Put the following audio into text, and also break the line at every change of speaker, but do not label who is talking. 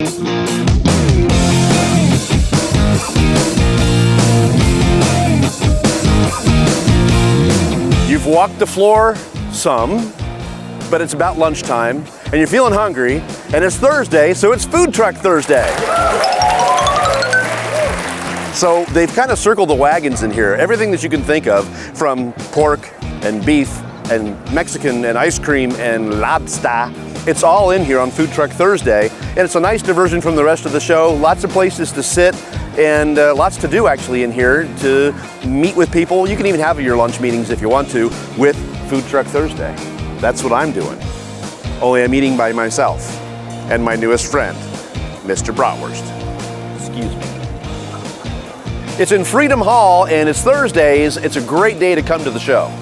You've walked the floor some, but it's about lunchtime, and you're feeling hungry, and it's Thursday, so it's Food Truck Thursday. So they've kind of circled the wagons in here. Everything that you can think of, from pork and beef and Mexican and ice cream and lobster, it's all in here on Food Truck Thursday. And it's a nice diversion from the rest of the show. Lots of places to sit and lots to do actually in here to meet with people. You can even have your lunch meetings if you want to with Food Truck Thursday. That's what I'm doing. Only I'm eating by myself and my newest friend, Mr. Bratwurst. Excuse me. It's in Freedom Hall and it's Thursdays. It's a great day to come to the show.